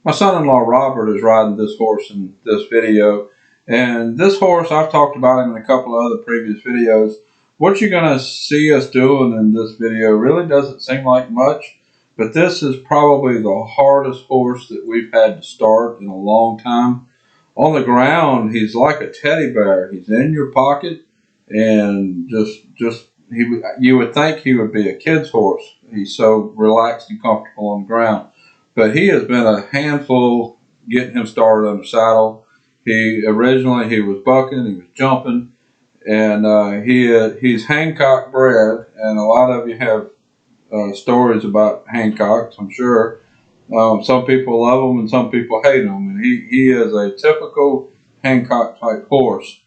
My son-in-law Robert is riding this horse in this video, and this horse I've talked about him in a couple of other previous videos. What you're going to see us doing in this video really doesn't seem like much, but this is probably the hardest horse that we've had to start in a long time. On the ground, he's like a teddy bear. He's in your pocket, and you would think he would be a kid's horse. He's so relaxed and comfortable on the ground. But he has been a handful getting him started on the saddle. Originally he was bucking, he was jumping, and he's Hancock bred, and a lot of you have stories about Hancocks, I'm sure. Some people love them and some people hate them, and he is a typical Hancock type horse.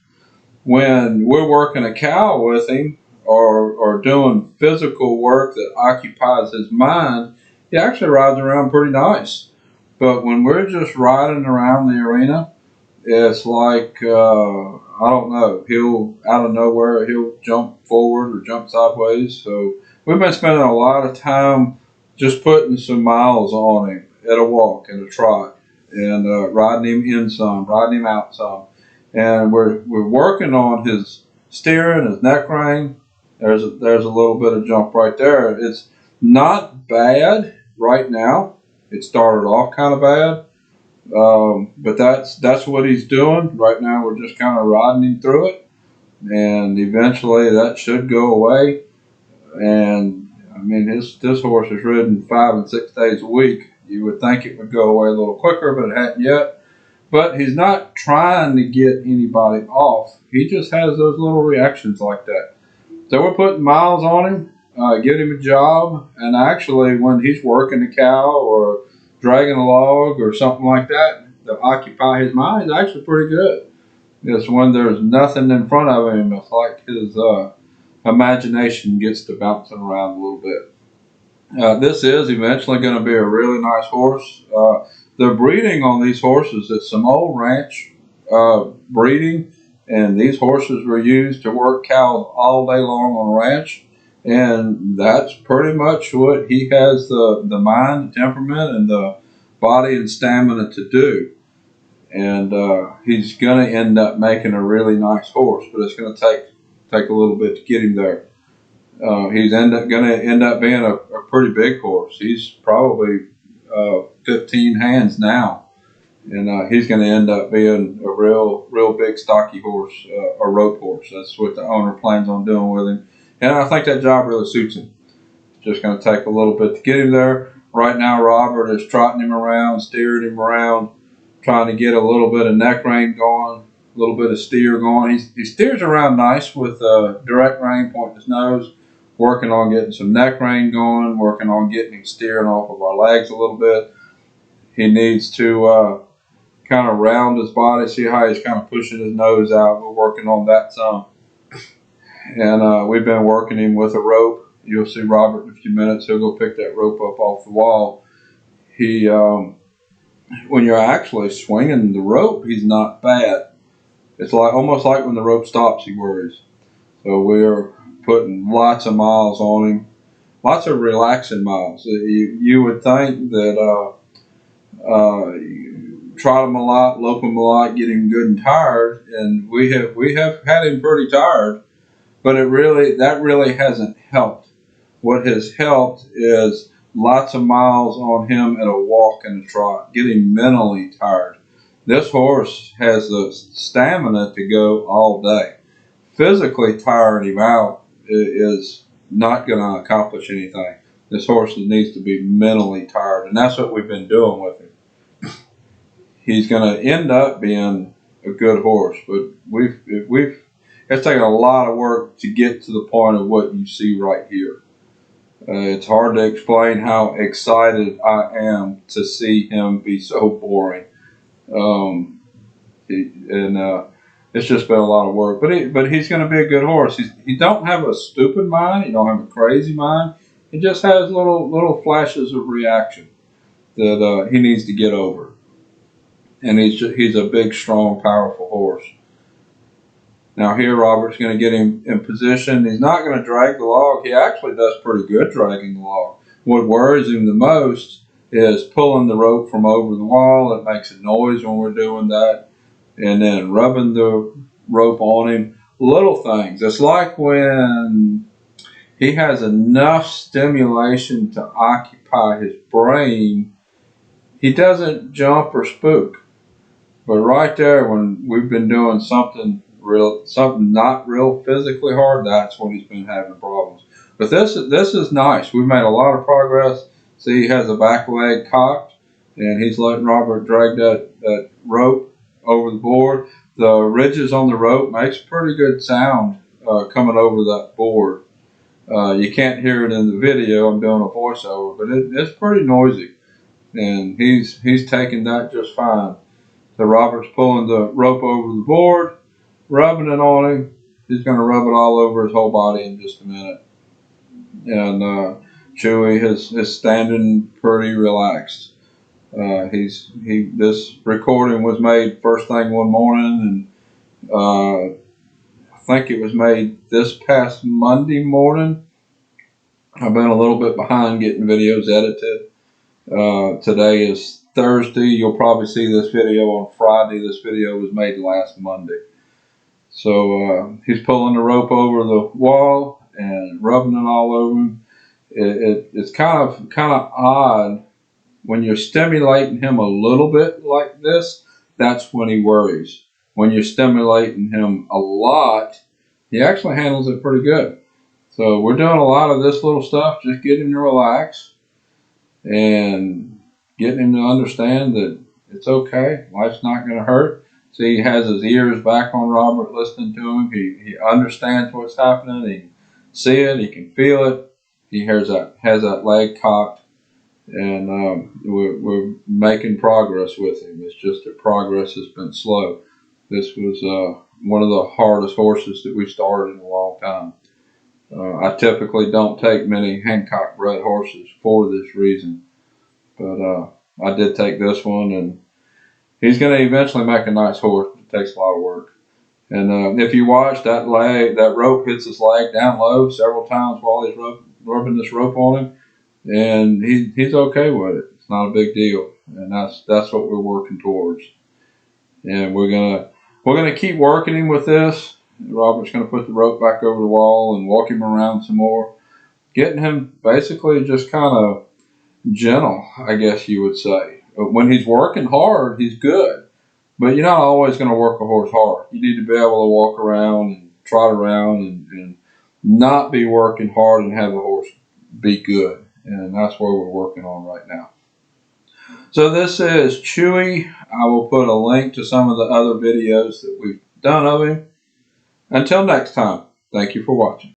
When we're working a cow with him or doing physical work that occupies his mind, he actually rides around pretty nice. But when we're just riding around the arena, it's like, I don't know, he'll, out of nowhere, he'll jump forward or jump sideways. So we've been spending a lot of time just putting some miles on him at a walk and a trot, and riding him in some, riding him out some. And we're working on his steering, his neck rein. There's a little bit of jump right there. It's not bad right now. It started off kind of bad, but that's what he's doing right now. We're just kind of riding him through it, and eventually that should go away. And I mean, this horse is ridden 5 and 6 days a week. You would think it would go away a little quicker, but it hadn't yet. But he's not trying to get anybody off. He just has those little reactions like that. So we're putting miles on him, giving him a job, and actually when he's working a cow or dragging a log or something like that to occupy his mind, is actually pretty good. It's when there's nothing in front of him, it's like his imagination gets to bouncing around a little bit. This is eventually going to be a really nice horse. The breeding on these horses is some old ranch breeding, and these horses were used to work cows all day long on a ranch, and that's pretty much what he has the mind, the temperament, and the body and stamina to do. And he's going to end up making a really nice horse, but it's going to take a little bit to get him there. He's going to end up being a pretty big horse. He's probably 15 hands now, and he's going to end up being a real big stocky horse, a rope horse. That's what the owner plans on doing with him, and I think that job really suits him. It's just going to take a little bit to get him there. Right now, Robert is trotting him around, steering him around, trying to get a little bit of neck rein going, a little bit of steer going. He steers around nice with direct rein pointing his nose, working on getting some neck rein going, working on getting him steering off of our legs a little bit. He needs to kind of round his body, see how he's kind of pushing his nose out. We're working on that some. And we've been working him with a rope. You'll see Robert in a few minutes. He'll go pick that rope up off the wall. He, when you're actually swinging the rope, he's not bad. It's like almost like when the rope stops, he worries. So we're putting lots of miles on him, lots of relaxing miles. You would think that trot him a lot, lope him a lot, get him good and tired, and we have had him pretty tired, but that really hasn't helped. What has helped is lots of miles on him at a walk and a trot, get him mentally tired. This horse has the stamina to go all day. Physically tiring him out is not going to accomplish anything. This horse needs to be mentally tired, and that's what we've been doing with him. He's going to end up being a good horse, but it's taken a lot of work to get to the point of what you see right here. It's hard to explain how excited I am to see him be so boring. It's just been a lot of work. But he's going to be a good horse. He don't have a stupid mind. He don't have a crazy mind. He just has little flashes of reaction that he needs to get over. And he's a big, strong, powerful horse. Now here Robert's going to get him in position. He's not going to drag the log. He actually does pretty good dragging the log. What worries him the most is pulling the rope from over the wall. It makes a noise when we're doing that. And then rubbing the rope on him. Little things. It's like when he has enough stimulation to occupy his brain, he doesn't jump or spook. But right there, when we've been doing something not real physically hard, that's when he's been having problems. But this is nice. We've made a lot of progress. See, he has a back leg cocked, and he's letting Robert drag that rope over the board. The ridges on the rope makes pretty good sound coming over that board. You can't hear it in the video. I'm doing a voiceover, but it's pretty noisy, and he's taking that just fine. So Robert's pulling the rope over the board, rubbing it on him. He's going to rub it all over his whole body in just a minute. And Chewy is standing pretty relaxed. This recording was made first thing one morning, and I think it was made this past Monday morning. I've been a little bit behind getting videos edited. Today is Thursday. You'll probably see this video on Friday. This video was made last Monday. So he's pulling the rope over the wall and rubbing it all over him. It's kind of odd when you're stimulating him a little bit like this. That's when he worries. When you're stimulating him a lot, he actually handles it pretty good. So we're doing a lot of this little stuff, just getting him to relax and getting him to understand that it's okay. Life's not going to hurt. See, he has his ears back on Robert, listening to him. He understands what's happening. He can see it. He can feel it. He has that leg cocked, and we're making progress with him. It's just that progress has been slow. This was one of the hardest horses that we started in a long time. I typically don't take many Hancock bred horses for this reason, but I did take this one, and he's going to eventually make a nice horse. It takes a lot of work. And if you watch that rope hits his leg down low several times while he's rubbing this rope on him, and he's okay with it. It's not a big deal, and that's what we're working towards. And we're gonna keep working him with this. Robert's gonna put the rope back over the wall and walk him around some more, getting him basically just kind of gentle, I guess you would say. When he's working hard, he's good, but you're not always going to work a horse hard. You need to be able to walk around and trot around and not be working hard and have the horse be good. And that's where we're working on right now. So this is Chewy. I will put a link to some of the other videos that we've done of him. Until next time, thank you for watching.